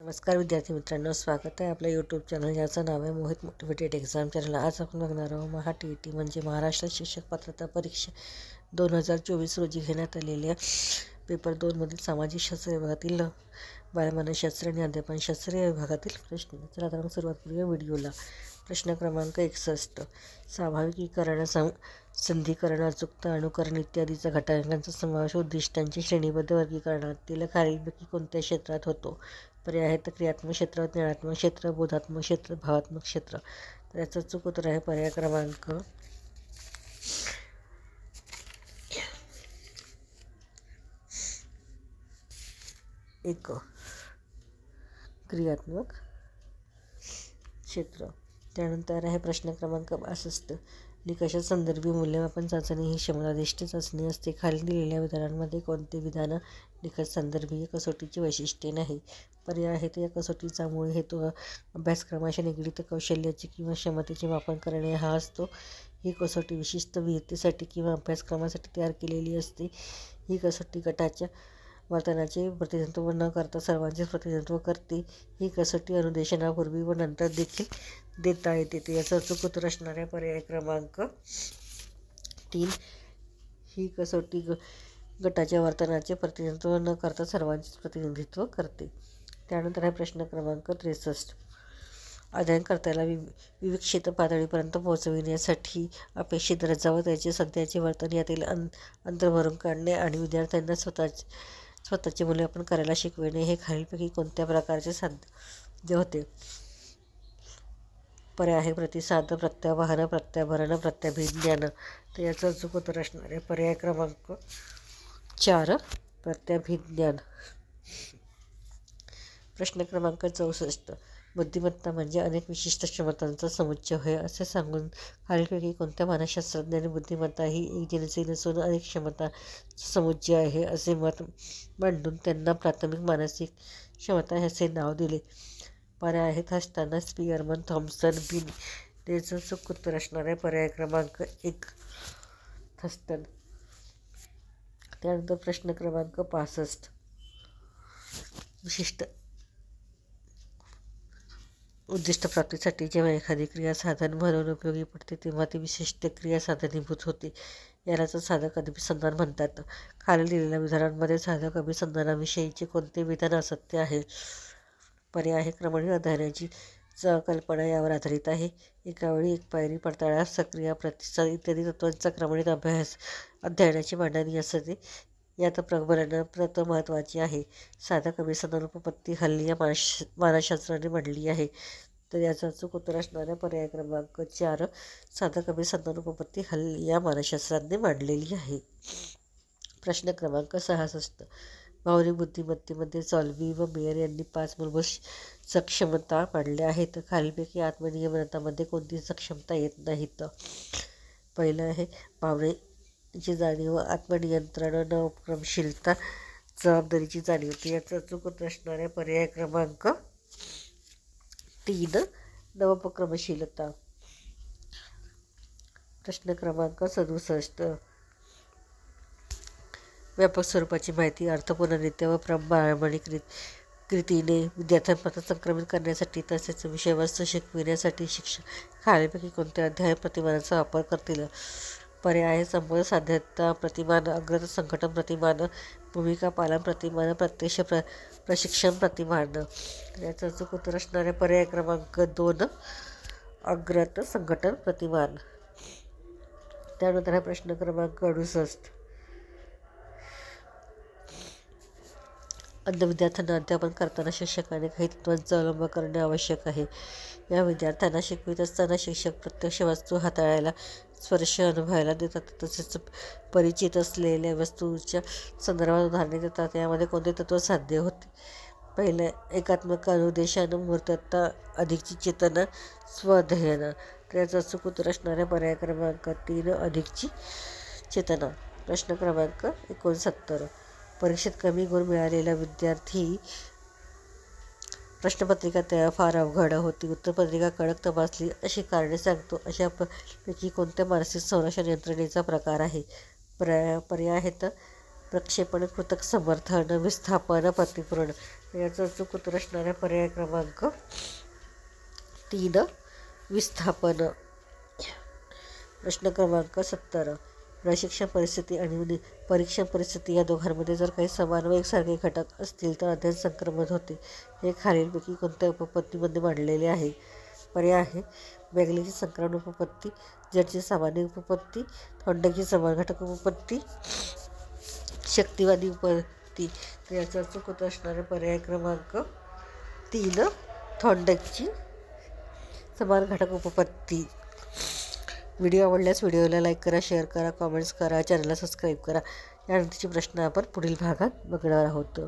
नमस्कार विद्यार्थी मित्रांनो, स्वागत आहे आपल्या यूट्यूब चॅनल ज्याचं नाव आहे मोहित मोटिवेटेड एक्झाम चॅनल। आज आपण बघणार आहोत महा-TET म्हणजे महाराष्ट्र शिक्षक पात्रता परीक्षा 2024 रोजी घेण्यात आलेल्या पेपर 2 मधील सामाजिक शास्त्र विभागातील बालमानसशास्त्र आणि अध्यापनशास्त्र या विभागातील प्रश्न। चला तर मग सुरुवात करूया व्हिडिओला। प्रश्न क्रमांक 61, स्वाभाविकीकरण, संधिकरण, अचूकता, अनुकरण इत्यादीचा घटकांचा समावेश उद्दिष्टांची श्रेणीबद्ध वर्गीकरणातील खालीलपैकी कोणत्या क्षेत्रात होतो? पर्याय आहेत क्रियात्मक क्षेत्र, ज्ञानात्मक क्षेत्र, बोधात्मक क्षेत्र, भावात्मक क्षेत्र। तर याचं अचूक उत्तर आहे पर्याय क्रमांक 1, क्रियात्मक क्षेत्र। त्यानंतर आहे प्रश्न क्रमांक 62, निकषात संदर्भी मूल्यमापन चाचणी ही क्षमतानिष्ठ चाचणी असते। खाली दिलेल्या विधानांमध्ये कोणते विधान निकष संदर्भीय कसोटीची वैशिष्ट्ये नाही? पर्याय आहेत या कसोटीचा मूळ हेतू अभ्यासक्रमाशी निगडीत कौशल्याचे किंवा क्षमतेचे मापन करणे हा असतो। ही कसोटी विशिष्ट विधेयतेसाठी किंवा अभ्यासक्रमासाठी तयार केलेली असते। ही कसोटी गटाच्या वर्तनाचे प्रतिनिधित्व न करता सर्वांचेच प्रतिनिधित्व करते। ही कसोटी अनुदेशनापूर्वी व नंतर देखील देता येते। याचा अचूक उत्तर असणार आहे पर्याय क्रमांक 3, ही कसोटी गटाच्या वर्तनाचे प्रतिनिधित्व न करता सर्वांचेच प्रतिनिधित्व करते। त्यानंतर आहे प्रश्न क्रमांक 63, अध्ययनकर्त्याला विवेकक्षेत्र पातळीपर्यंत पोहोचविण्यासाठी अपेक्षित रजा व त्याचे सध्याचे वर्तन यातील अंतर भरून काढणे आणि विद्यार्थ्यांना स्वतःचे मूल्यमापन करायला शिकविणे हे खालीलपैकी कोणत्या प्रकारचे साध्य होते? पर्याय आहे प्रतिसाद, प्रत्यावाहन, प्रत्याभरण, प्रत्याभिज्ञान। तर याचं अचूक उत्तर असणार आहे पर्याय क्रमांक 4, प्रत्याभिज्ञान। प्रश्न क्रमांक 64, बुद्धिमत्ता म्हणजे अनेक विशिष्ट क्षमतांचा समुच्चय होय असे सांगून खालीलपैकी कोणत्या मानसशास्त्रज्ञांनी बुद्धिमत्ता ही एक जिन्सी नसून अनेक क्षमतांचा समुच्चय आहे असे मत मांडून त्यांना प्राथमिक मानसिक क्षमता असे नाव दिले? पर्याय आहेत हस्ताना, स्पीअरमन, थॉम्सन, बिनी। त्याचं अचूक उत्तर असणार आहे पर्याय क्रमांक 1, थस्टन। त्यानंतर प्रश्न क्रमांक 65, विशिष्ट उद्दिष्ट प्राप्तीसाठी जेव्हा एखादी क्रिया साधन म्हणून उपयोगी पडते तेव्हा ती विशिष्ट क्रिया साधनीभूत होते। यालाच साधक अभिसंधान म्हणतात। खाली दिलेल्या विधानांमध्ये साधक अभिसंधानाविषयीचे कोणते विधान असत्य आहे? पर्याय आहे क्रमणीय अध्ययनाची कल्पना यावर आधारित आहे। एकावेळी एक पायरी, पडताळा, सक्रिय प्रतिसाद इत्यादी तत्त्वांचा क्रमणित अध्ययनाची मांडणी असते। यात प्रबलन प्रत महत्त्वाची आहे। साधक अभिसंधान उपपत्ती हल्ली या मानसशास्त्राने मांडली आहे। तर याचं अचूक उत्तर असणार आहे पर्याय क्रमांक 4, साधक अभिसंधान उपपत्ती हल्ली या मानसशास्त्राने मांडलेली आहे। प्रश्न क्रमांक 66, भावनिक बुद्धिमत्तेमध्ये सॉल्वी व मेयर यांनी 5 मूलभूत सक्षमता मांडल्या आहेत। खालीलपैकी आत्मनियमनामध्ये कोणती सक्षमता येत नाहीत? पहिलं आहे भावनेची जाणीव, आत्मनियंत्रण, नवोपक्रमशीलता, जबाबदारीची जाणीव। याचं अचूक उत्तर असणार आहे पर्याय क्रमांक 3, नवोपक्रमशीलता। प्रश्न क्रमांक 67, व्यापक स्वरूपाची माहिती अर्थपूर्णरित्या व प्रामाणिक रीतीने विद्यार्थ्यांपर्यंत संक्रमित करण्यासाठी तसेच विषयवस्तू शिकविण्यासाठी शिक्षक खालीलपैकी कोणत्या अध्ययन प्रतिमानाचा वापर करतील? पर्याय आहे संबोध साध्यता प्रतिमान, अग्रत संघटन प्रतिमान, भूमिका पालन प्रतिमान, प्रत्यक्ष प्रशिक्षण प्रतिमान। याचं अचूक उत्तर असणार आहे पर्याय क्रमांक 2, अग्रत संघटन प्रतिमान। त्यानंतर हा प्रश्न क्रमांक 68, अंध विद्यार्थ्यांना अध्यापन करताना शिक्षकाने काही तत्त्वांचा अवलंब करणे आवश्यक आहे। या विद्यार्थ्यांना शिकवित असताना शिक्षक प्रत्यक्ष वस्तू हाताळायला, स्पर्श अनुभवायला देतात तसेच परिचित असलेल्या वस्तूच्या संदर्भात उदाहरणे देतात। यामध्ये कोणते तत्त्व साध्य होते? पहिलं एकात्मक अनुदेशन, मूर्तता, अधिकची चेतना, स्वअध्ययन। तर याचं अचूक उत्तर असणार आहे पर्याय क्रमांक 3, अधिकची चेतना। प्रश्न क्रमांक 69, परीक्षेत कमी गुण मिळालेला विद्यार्थी प्रश्नपत्रिका तयार फार अवघड होती, उत्तरपत्रिका कडक तपासली अशी कारणे सांगतो अशा पैकी कोणत्या मानसिक संरक्षण यंत्रणेचा प्रकार आहे? पर्याय आहेत प्रक्षेपण, कृतक समर्थन, विस्थापन, प्रतिपूर्ण. याचं अचूक उत्तर असणारा पर्याय क्रमांक 3 विस्थापन. प्रश्न क्रमांक 70. प्रशिक्षण परिस्थिती आणि परीक्षण परिस्थिती या दोघांमध्ये जर काही समान व एकसारखे घटक असतील तर अध्ययन संक्रमण होते. हे खालीलपैकी कोणत्या उपपत्तीमध्ये मांडलेले आहे? पर्याय आहे बॅगलीची संक्रमण उपपत्ती, जटची सामान्य उपपत्ती, थॉर्नडाईकची समान घटक उपपत्ती, शक्तिवादी उपपत्ती. तर याचा अचूक उत्तर असणारे पर्याय क्रमांक 3 थॉर्नडाईकची समान घटक उपपत्ती. व्हिडिओ आवडल्यास व्हिडिओला लाईक करा, शेअर करा, कॉमेंट्स करा, चॅनलला सबस्क्राईब करा. यानंतरचे प्रश्न आपण पुढील भागात बघणार आहोत.